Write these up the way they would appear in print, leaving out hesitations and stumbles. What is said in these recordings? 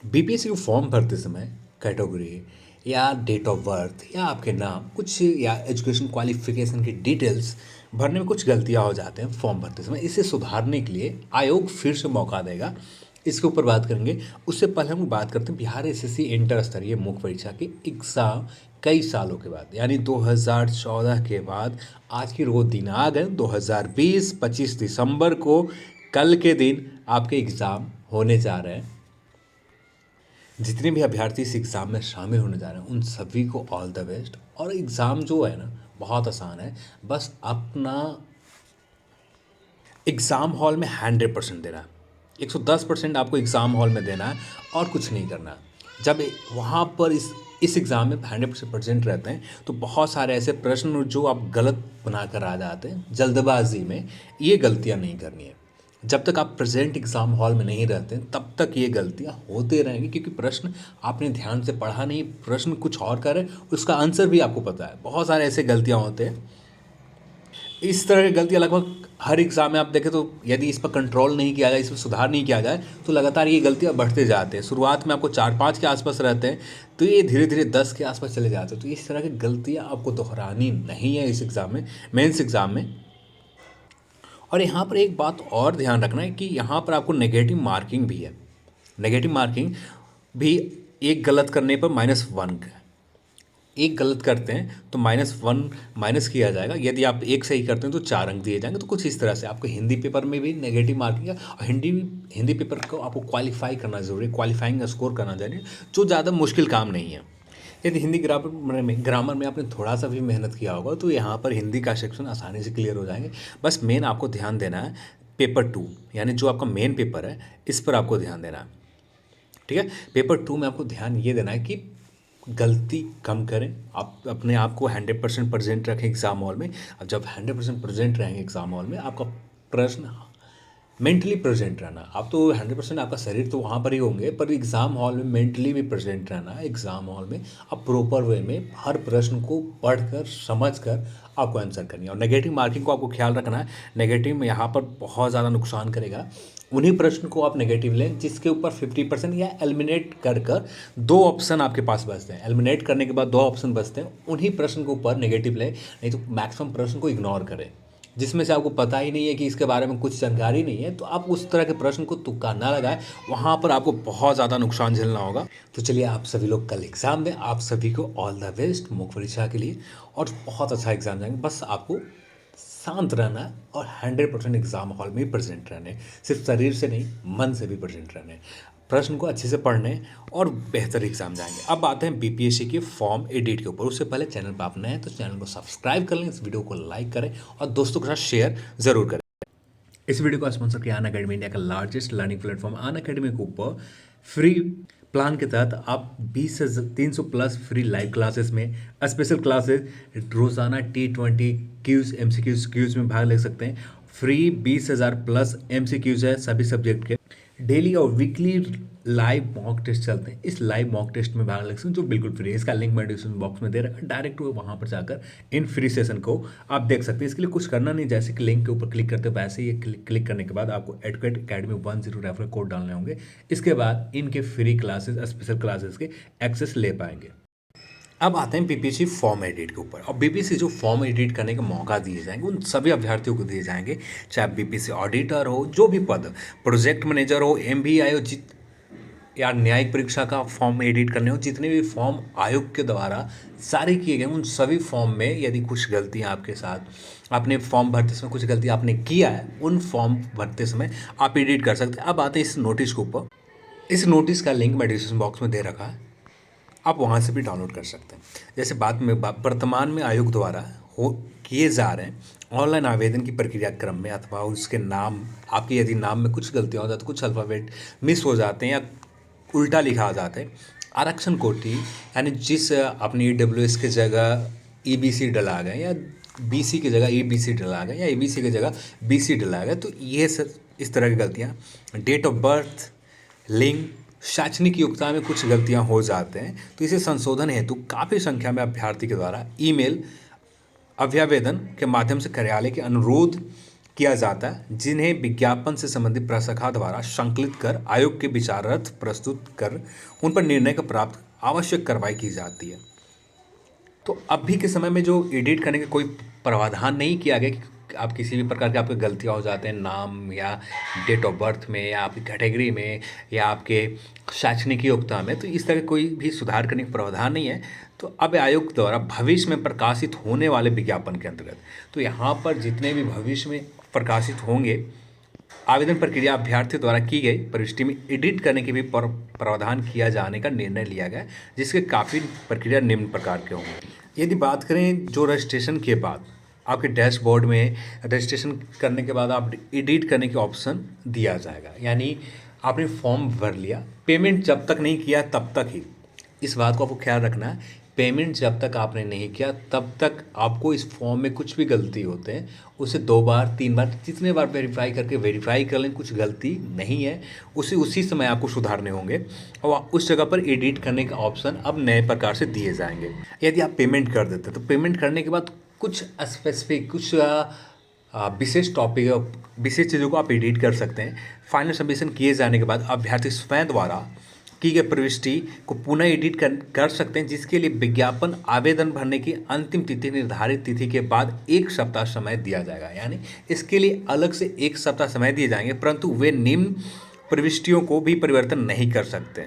BPSC को form भरते समय कैटेगरी या डेट ऑफ बर्थ या आपके नाम कुछ या एजुकेशन क्वालिफिकेशन की डिटेल्स भरने में कुछ गलतियां हो जाते हैं फॉर्म भरते समय। इसे सुधारने के लिए आयोग फिर से मौका देगा, इसके ऊपर बात करेंगे। उससे पहले हम बात करते हैं बिहार एसएससी इंटर स्तरीय मुख्य परीक्षा के एग्ज़ाम कई सालों के बाद यानी 2014 के बाद आज की रोज दिन आ गए 2020 25 दिसंबर को कल के दिन आपके एग्ज़ाम होने जा रहे हैं। जितने भी अभ्यर्थी इस एग्ज़ाम में शामिल होने जा रहे हैं उन सभी को ऑल द बेस्ट। और एग्ज़ाम जो है ना बहुत आसान है, बस अपना एग्ज़ाम हॉल में 100% देना है। 110% आपको एग्ज़ाम हॉल में देना है और कुछ नहीं करना है। जब वहाँ पर इस एग्ज़ाम में 100% रहते हैं तो बहुत सारे ऐसे प्रश्न जो आप गलत बना कर आ जाते हैं जल्दबाजी में, ये गलतियाँ नहीं करनी है। जब तक आप प्रेजेंट एग्ज़ाम हॉल में नहीं रहते तब तक ये गलतियाँ होते रहेंगी, क्योंकि प्रश्न आपने ध्यान से पढ़ा नहीं, प्रश्न कुछ और करे, उसका आंसर भी आपको पता है। बहुत सारे ऐसे गलतियाँ होते हैं। इस तरह की गलतियाँ लगभग हर एग्ज़ाम में आप देखें तो यदि इस पर कंट्रोल नहीं किया जाए, इस पर सुधार नहीं किया जाए तो लगातार ये गलतियाँ बढ़ते जाते हैं। शुरुआत में आपको 4-5 के आसपास रहते हैं तो ये धीरे धीरे 10 के आसपास चले जाते हैं। तो इस तरह की गलतियाँ आपको दोहरानी नहीं है इस एग्ज़ाम में, मेंस एग्ज़ाम में। और यहाँ पर एक बात और ध्यान रखना है कि यहाँ पर आपको नेगेटिव मार्किंग भी है। नेगेटिव मार्किंग भी एक गलत करने पर -1 का, एक गलत करते हैं तो -1 माइनस किया जाएगा। यदि आप एक सही करते हैं तो 4 अंक दिए जाएंगे। तो कुछ इस तरह से आपको हिंदी पेपर में भी नेगेटिव मार्किंग है और हिंदी पेपर को आपको क्वालिफाई करना ज़रूरी है, क्वालिफाइंग स्कोर करना चाहिए, जो ज़्यादा मुश्किल काम नहीं है। यदि हिंदी ग्रामर में आपने थोड़ा सा भी मेहनत किया होगा तो यहाँ पर हिंदी का सेक्शन आसानी से क्लियर हो जाएंगे। बस मेन आपको ध्यान देना है पेपर 2 यानी जो आपका मेन पेपर है इस पर आपको ध्यान देना है। ठीक है, पेपर 2 में आपको ध्यान ये देना है कि गलती कम करें, आप अपने आप को 100% प्रेजेंट रखें एग्ज़ाम हॉल में। अब जब 100% प्रेजेंट रहेंगे एग्ज़ाम हॉल में, आपका प्रश्न मेंटली प्रेजेंट रहना। आप तो 100% आपका शरीर तो वहाँ पर ही होंगे, पर एग्ज़ाम हॉल में मेंटली भी प्रेजेंट रहना है। एग्ज़ाम हॉल में आप प्रॉपर वे में हर प्रश्न को पढ़कर समझकर आपको आंसर करनी है। और नेगेटिव मार्किंग को आपको ख्याल रखना है, नेगेटिव में यहाँ पर बहुत ज़्यादा नुकसान करेगा। उन्हीं प्रश्न को आप नेगेटिव लें जिसके ऊपर 50% या एलिमिनेट कर कर 2 ऑप्शन आपके पास बचते हैं। एलिमिनेट करने के बाद 2 ऑप्शन बचते हैं, उन्हीं प्रश्न के ऊपर नेगेटिव लें, नहीं तो मैक्सिमम प्रश्न को इग्नोर करें। जिसमें से आपको पता ही नहीं है कि इसके बारे में कुछ जानकारी नहीं है तो आप उस तरह के प्रश्न को तुक्का ना लगाएं, वहाँ पर आपको बहुत ज़्यादा नुकसान झेलना होगा। तो चलिए आप सभी लोग कल एग्ज़ाम दें, आप सभी को ऑल द बेस्ट मुख्य परीक्षा के लिए और बहुत अच्छा एग्ज़ाम जाएंगे। बस आपको शांत रहना है और 100% एग्ज़ाम हॉल में ही प्रेजेंट रहने, सिर्फ शरीर से नहीं मन से भी प्रेजेंट रहने, प्रश्न को अच्छे से पढ़ने और बेहतर एग्जाम जाएंगे। अब आते हैं बीपीएससी के फॉर्म एडिट के ऊपर। उससे पहले चैनल पर आप नए हैं तो चैनल को सब्सक्राइब कर लें, इस वीडियो को लाइक करें और दोस्तों के साथ शेयर जरूर करें। इस वीडियो को स्पॉन्सर किया अन अकेडमी, इंडिया का लार्जेस्ट लर्निंग प्लेटफॉर्म। अन अकेडमी के ऊपर फ्री प्लान के तहत आप 20 से 300 प्लस फ्री लाइव क्लासेस में, स्पेशल क्लासेस, रोजाना T20 क्यूज MCQs में भाग ले सकते हैं। फ्री 20,000 प्लस MCQs है सभी सब्जेक्ट के। डेली और वीकली लाइव मॉक टेस्ट चलते हैं, इस लाइव मॉक टेस्ट में भाग ले सकते हैं जो बिल्कुल फ्री है। इसका लिंक मैं डिस्क्रिप्शन बॉक्स में दे रखा है, डायरेक्ट वहाँ पर जाकर इन फ्री सेशन को आप देख सकते हैं। इसके लिए कुछ करना नहीं, जैसे कि लिंक के ऊपर क्लिक करते हो वैसे ही क्लिक करने के बाद आपको एडुकेट अकेडमी 10 रेफरल कोड डालने होंगे। इसके बाद इनके फ्री क्लासेस, स्पेशल क्लासेस के एक्सेस ले पाएंगे। अब आते हैं बीपीएससी फॉर्म एडिट के ऊपर। और बीपीएससी जो फॉर्म एडिट करने का मौका दिए जाएंगे उन सभी अभ्यर्थियों को दिए जाएंगे, चाहे बीपीएससी ऑडिटर हो, जो भी पद, प्रोजेक्ट मैनेजर हो, MBI हो, या न्यायिक परीक्षा का फॉर्म एडिट करने हो, जितने भी फॉर्म आयोग के द्वारा जारी किए गए उन सभी फॉर्म में यदि कुछ गलतियां आपके साथ, आपने फॉर्म भरते समय कुछ गलती आपने किया है, उन फॉर्म भरते समय आप एडिट कर सकते हैं। अब आते हैं इस नोटिस के ऊपर। इस नोटिस का लिंक मैं डिस्क्रिप्शन बॉक्स में दे रखा है, आप वहाँ से भी डाउनलोड कर सकते हैं। जैसे बाद में वर्तमान में आयोग द्वारा हो किए जा रहे हैं ऑनलाइन आवेदन की प्रक्रिया क्रम में, अथवा उसके नाम, आपके यदि नाम में कुछ गलतियाँ हो जाती, कुछ अल्फ़ाबेट मिस हो जाते हैं या उल्टा लिखा आ जाता है, आरक्षण कोटि यानी जिस अपनी EWS की जगह EBC डला गया या BC की जगह EBC डला गया या ABC की जगह BC डला गया, तो ये सब इस तरह की गलतियाँ, डेट ऑफ बर्थ, लिंग, शैक्षणिक योग्यता में कुछ गलतियां हो जाते हैं। तो इसे संशोधन हेतु काफ़ी संख्या में अभ्यर्थी के द्वारा ईमेल, अभ्यावेदन के माध्यम से कार्यालय के अनुरोध किया जाता है, जिन्हें विज्ञापन से संबंधित प्रशाखा द्वारा संकलित कर आयोग के विचारार्थ प्रस्तुत कर उन पर निर्णय का प्राप्त आवश्यक कार्रवाई की जाती है। तो अभी के समय में जो एडिट करने का कोई प्रावधान नहीं किया गया कि आप किसी भी प्रकार के आपके गलतियाँ हो जाते हैं नाम या डेट ऑफ बर्थ में या आपकी कैटेगरी में या आपके शैक्षणिक योग्यता में, तो इस तरह कोई भी सुधार करने का प्रावधान नहीं है। तो अब आयोग द्वारा भविष्य में प्रकाशित होने वाले विज्ञापन के अंतर्गत, तो यहाँ पर जितने भी भविष्य में प्रकाशित होंगे आवेदन प्रक्रिया अभ्यर्थी द्वारा की गई प्रविष्टि में एडिट करने के भी प्रावधान किया जाने का निर्णय लिया गया, जिसके काफ़ी प्रक्रिया निम्न प्रकार के होंगे। यदि बात करें जो रजिस्ट्रेशन के बाद आपके डैशबोर्ड में रजिस्ट्रेशन करने के बाद आप एडिट करने के ऑप्शन दिया जाएगा, यानी आपने फॉर्म भर लिया, पेमेंट जब तक नहीं किया तब तक ही, इस बात को आपको ख्याल रखना है, पेमेंट जब तक आपने नहीं किया तब तक आपको इस फॉर्म में कुछ भी गलती होते हैं उसे 2 बार 3 बार जितने बार वेरीफाई करके वेरीफाई कर लें, कुछ गलती नहीं है उसी समय आपको सुधारने होंगे और उस जगह पर एडिट करने का ऑप्शन अब नए प्रकार से दिए जाएंगे। यदि आप पेमेंट कर देते हैं तो पेमेंट करने के बाद कुछ स्पेसिफिक कुछ विशेष टॉपिक विशेष चीज़ों को आप एडिट कर सकते हैं। फाइनल सबमिशन किए जाने के बाद अभ्यर्थी स्वयं द्वारा की गई प्रविष्टि को पुनः एडिट कर सकते हैं, जिसके लिए विज्ञापन आवेदन भरने की अंतिम तिथि निर्धारित तिथि के बाद 1 सप्ताह समय दिया जाएगा। यानी इसके लिए अलग से 1 सप्ताह समय दिए जाएंगे, परंतु वे निम्न प्रविष्टियों को भी परिवर्तन नहीं कर सकते।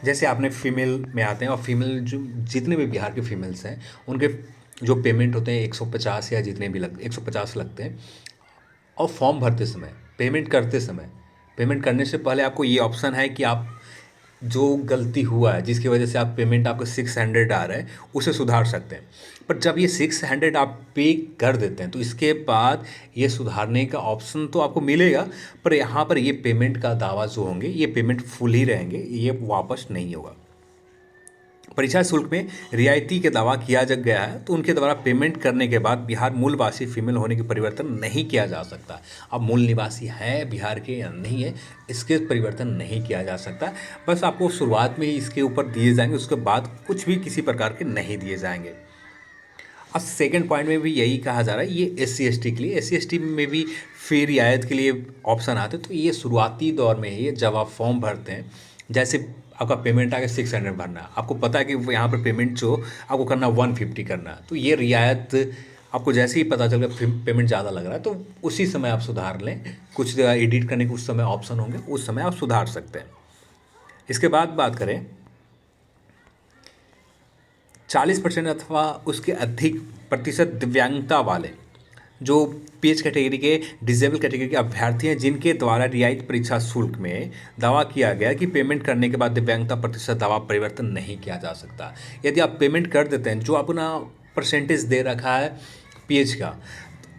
जैसे आपने फीमेल में आते हैं और फीमेल जो जितने भी बिहार के फीमेल्स हैं उनके जो पेमेंट होते हैं 150 या जितने भी 150 लगते हैं, और फॉर्म भरते समय पेमेंट करते समय पेमेंट करने से पहले आपको ये ऑप्शन है कि आप जो गलती हुआ है जिसकी वजह से आप पेमेंट आपको 600 आ रहा है उसे सुधार सकते हैं। पर जब ये 600 आप पे कर देते हैं तो इसके बाद ये सुधारने का ऑप्शन तो आपको मिलेगा, पर यहाँ पर ये पेमेंट का दावा जो होंगे ये पेमेंट फुल ही रहेंगे, ये वापस नहीं होगा। परीक्षा शुल्क में रियायती के दावा किया जा गया है तो उनके द्वारा पेमेंट करने के बाद बिहार मूलवासी फीमेल होने के परिवर्तन नहीं किया जा सकता। अब मूल निवासी है बिहार के या नहीं है इसके परिवर्तन नहीं किया जा सकता, बस आपको शुरुआत में ही इसके ऊपर दिए जाएंगे, उसके बाद कुछ भी किसी प्रकार के नहीं दिए जाएंगे। अब सेकंड पॉइंट में भी यही कहा जा रहा है, ये SC/ST के लिए, SC/ST में भी फी रियायत के लिए ऑप्शन आते हैं। तो ये शुरुआती दौर में ही जब आप फॉर्म भरते हैं, जैसे आपका पेमेंट आगे 600 भरना है, आपको पता है कि यहाँ पर पेमेंट जो आपको करना 150 करना है, तो ये रियायत आपको जैसे ही पता चल गया पेमेंट ज़्यादा लग रहा है तो उसी समय आप सुधार लें। कुछ एडिट करने के उस समय ऑप्शन होंगे, उस समय आप सुधार सकते हैं। इसके बाद बात करें 40% अथवा उसके अधिक प्रतिशत दिव्यांगता वाले जो PH कैटेगरी के डिसेबल कैटेगरी के अभ्यर्थी हैं जिनके द्वारा रियायत परीक्षा शुल्क में दावा किया गया कि पेमेंट करने के बाद दिव्यांगता प्रतिशत दावा परिवर्तन नहीं किया जा सकता। यदि आप पेमेंट कर देते हैं, जो अपना परसेंटेज दे रखा है PH का,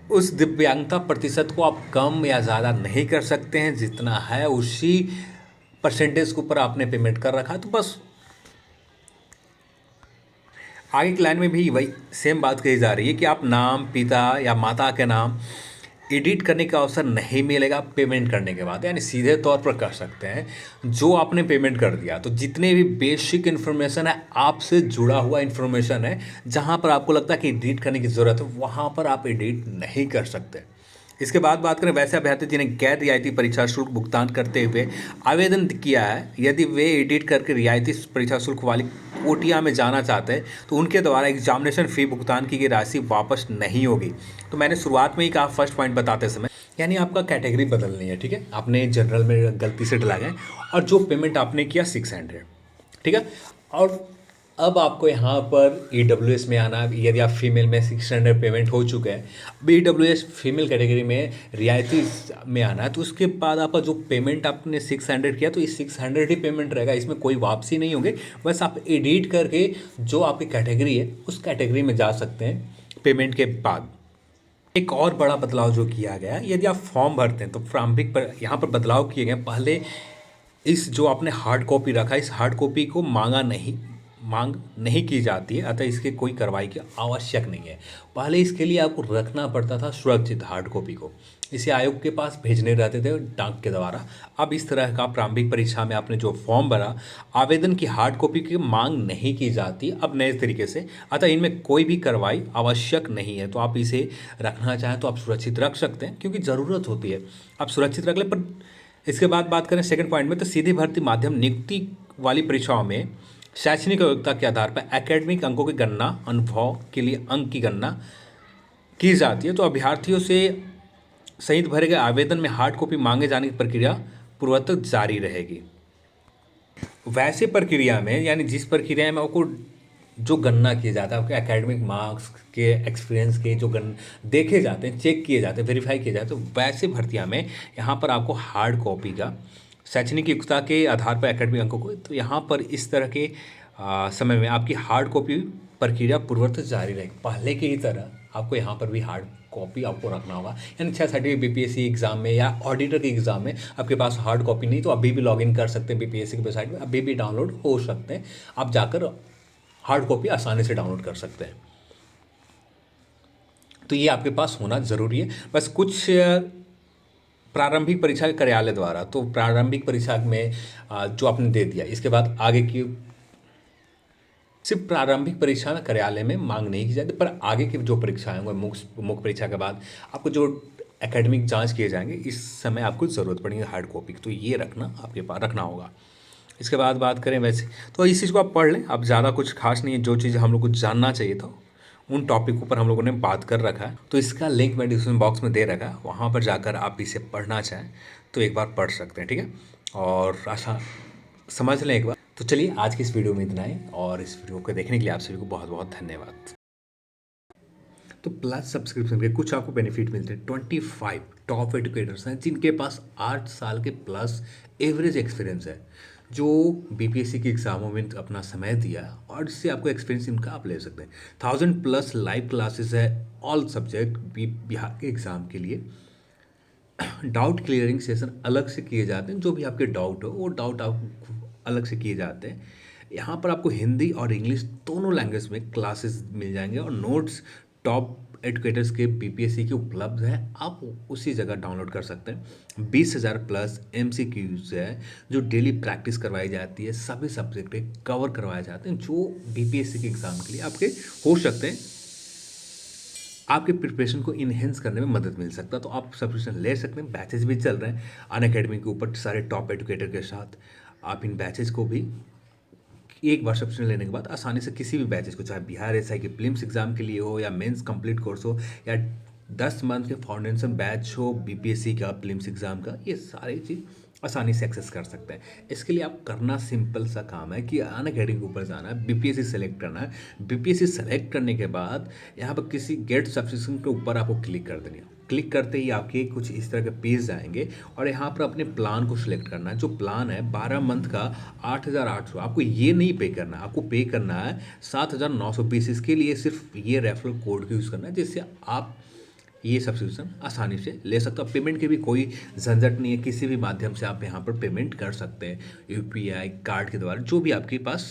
उस दिव्यांगता प्रतिशत को आप कम या ज़्यादा नहीं कर सकते हैं, जितना है उसी परसेंटेज के ऊपर आपने पेमेंट कर रखा है। तो बस आगे की लाइन में भी वही सेम बात कही जा रही है कि आप नाम पिता या माता के नाम एडिट करने का अवसर नहीं मिलेगा पेमेंट करने के बाद, यानी सीधे तौर पर कर सकते हैं जो आपने पेमेंट कर दिया। तो जितने भी बेसिक इन्फॉर्मेशन है, आपसे जुड़ा हुआ इन्फॉर्मेशन है, जहां पर आपको लगता है कि एडिट करने की ज़रूरत है वहां पर आप एडिट नहीं कर सकते। इसके बाद बात करें वैसे अभ्यर्थी जिन्हें गैर रियायती परीक्षा शुल्क भुगतान करते हुए आवेदन किया है, यदि वे एडिट करके रियायती परीक्षा शुल्क वाली कोटिया में जाना चाहते हैं तो उनके द्वारा एग्जामिनेशन फ़ी भुगतान की गई राशि वापस नहीं होगी। तो मैंने शुरुआत में ही कहा फर्स्ट पॉइंट बताते समय, यानी आपका कैटेगरी बदलनी है, ठीक है, आपने जनरल में गलती से डला गए और जो पेमेंट आपने किया 600, ठीक है, और अब आपको यहाँ पर EWS में आना। यदि आप फीमेल में 600 पेमेंट हो चुके हैं, अब EWS फीमेल कैटेगरी में रियायती में आना है, तो उसके बाद आपका जो पेमेंट आपने 600 किया तो ये 600 ही पेमेंट रहेगा, इसमें कोई वापसी नहीं होगी। बस आप एडिट करके जो आपकी कैटेगरी है उस कैटेगरी में जा सकते हैं पेमेंट के बाद। एक और बड़ा बदलाव जो किया गया, यदि आप फॉर्म भरते हैं तो प्रारंभिक पर यहाँ पर बदलाव किए गए। पहले इस जो आपने हार्ड कॉपी रखा, इस हार्ड कॉपी को मांग नहीं की जाती है, अतः इसके कोई कार्रवाई की आवश्यक नहीं है। पहले इसके लिए आपको रखना पड़ता था सुरक्षित हार्ड कॉपी को, इसे आयोग के पास भेजने रहते थे डाक के द्वारा। अब इस तरह का प्रारंभिक परीक्षा में आपने जो फॉर्म भरा, आवेदन की हार्ड कॉपी की मांग नहीं की जाती अब नए तरीके से, अतः इनमें कोई भी कार्रवाई आवश्यक नहीं है। तो आप इसे रखना चाहें तो आप सुरक्षित रख सकते हैं, क्योंकि ज़रूरत होती है, आप सुरक्षित रख लें। पर इसके बाद बात करें सेकंड पॉइंट में, तो सीधी भर्ती माध्यम नियुक्ति वाली परीक्षाओं में शैक्षणिक योग्यता के आधार पर एकेडमिक अंकों की गणना, अनुभव के लिए अंक की गणना की जाती है। तो अभ्यर्थियों से सहित भरे गए आवेदन में हार्ड कॉपी मांगे जाने की प्रक्रिया पूर्वतः जारी रहेगी। वैसे प्रक्रिया में, यानी जिस प्रक्रिया में आपको जो गणना किया जाता है, आपके एकेडमिक मार्क्स के, एक्सपीरियंस के जो देखे जाते हैं, चेक किए जाते हैं, वेरीफाई किए जाते हैं, तो वैसे भर्तियां में यहाँ पर आपको हार्ड कॉपी का शैक्षणिक योग्यता के आधार पर एकेडमिक अंकों को, तो यहाँ पर इस तरह के समय में आपकी हार्ड कॉपी प्रक्रिया पूर्वतः जारी रहेगी। पहले की ही तरह आपको यहाँ पर भी हार्ड कॉपी आपको रखना होगा। यानी 6 बीपीएससी एग्जाम में या ऑडिटर के एग्जाम में आपके पास हार्ड कॉपी नहीं, तो अभी भी लॉगिन कर सकते हैं बीपीएससी की वेबसाइट में, अभी भी डाउनलोड हो सकते हैं, आप जाकर हार्ड कॉपी आसानी से डाउनलोड कर सकते हैं। तो ये आपके पास होना ज़रूरी है। बस कुछ प्रारंभिक परीक्षा के कार्यालय द्वारा, तो प्रारंभिक परीक्षा में जो आपने दे दिया, इसके बाद आगे की सिर्फ प्रारंभिक परीक्षा में कार्यालय में मांग नहीं की जाती, पर आगे की जो परीक्षाएं होंगे, मुख्य परीक्षा के बाद आपको जो एकेडमिक जांच किए जाएंगे, इस समय आपको ज़रूरत पड़ेगी हार्ड कॉपी, तो ये रखना आपके पास रखना होगा। इसके बाद बात करें वैसे, तो इस चीज़ को आप पढ़ लें, अब ज़्यादा कुछ खास नहीं है। जो चीज़ हम लोग को जानना चाहिए था उन टॉपिकों पर हम लोगों ने बात कर रखा है, तो इसका लिंक मैं डिस्क्रिप्शन बॉक्स में दे रखा है, वहाँ पर जाकर आप इसे पढ़ना चाहें तो एक बार पढ़ सकते हैं, ठीक है, और आशा समझ लें एक बार। तो चलिए आज की इस वीडियो में इतना ही, और इस वीडियो को देखने के लिए आप सभी को बहुत बहुत धन्यवाद। तो प्लस सब्सक्रिप्शन के कुछ आपको बेनिफिट मिलते हैं। 25 टॉप एजुकेटर्स हैं जिनके पास 8 साल के प्लस एवरेज एक्सपीरियंस है, जो बीपीएससी के एग्जामों में अपना समय दिया, और इससे आपको एक्सपीरियंस इनका आप ले सकते हैं। 1000+ लाइव क्लासेस है, ऑल सब्जेक्ट बिहार के एग्ज़ाम के लिए। डाउट क्लियरिंग सेशन अलग से किए जाते हैं, जो भी आपके डाउट हो वो डाउट आप अलग से किए जाते हैं। यहाँ पर आपको हिंदी और इंग्लिश दोनों लैंग्वेज में क्लासेस मिल जाएंगे, और नोट्स टॉप एजुकेटर्स के बीपीएससी के उपलब्ध हैं, आप उसी जगह डाउनलोड कर सकते हैं। 20,000+ MCQs है, जो डेली प्रैक्टिस करवाई जाती है, सभी सब्जेक्ट कवर करवाए जाते हैं, जो बीपीएससी के एग्ज़ाम के लिए आपके हो सकते हैं, आपके प्रिपरेशन को इन्हेंस करने में मदद मिल सकता है। तो आप सब्सक्रिप्शन ले सकते हैं, बैचेज भी चल रहे हैं अनअकैडमी के ऊपर सारे टॉप एजुकेटर के साथ। आप इन बैचेज को भी एक बार सब्सक्रिप्शन लेने के बाद आसानी से किसी भी बैचेज को, चाहे बिहार एसआई के प्रीलिम्स एग्जाम के लिए हो, या मेंस कंप्लीट कोर्स हो, या 10 मंथ के फाउंडेशन बैच हो बीपीएससी का प्रीलिम्स एग्जाम का, ये सारी चीज़ आसानी से एक्सेस कर सकते हैं। इसके लिए आप करना सिंपल सा काम है कि अनअकैडमी के ऊपर जाना है, बीपीएससी सेलेक्ट करना है। बीपीएससी सेलेक्ट करने के बाद यहाँ पर किसी गेट सब्सक्रिप्शन के ऊपर आपको क्लिक कर देनी है। क्लिक करते ही आपके कुछ इस तरह के पेज आएंगे, और यहाँ पर अपने प्लान को सिलेक्ट करना है। जो प्लान है 12 मंथ का 8,800, आपको ये नहीं पे करना है, आपको पे करना है 7,920। इसके लिए सिर्फ ये रेफरल कोड को यूज़ करना है, जिससे आप ये सब्सक्रिप्शन आसानी से ले सकते हो। पेमेंट की भी कोई झंझट नहीं है, किसी भी माध्यम से आप यहाँ पर पेमेंट कर सकते हैं, यूपीआई कार्ड के द्वारा, जो भी आपके पास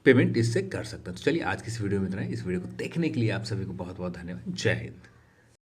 पेमेंट इससे कर सकते हैं। तो चलिए आज की इस वीडियो में इतना है। इस वीडियो को देखने के लिए आप सभी को बहुत बहुत धन्यवाद। जय हिंद।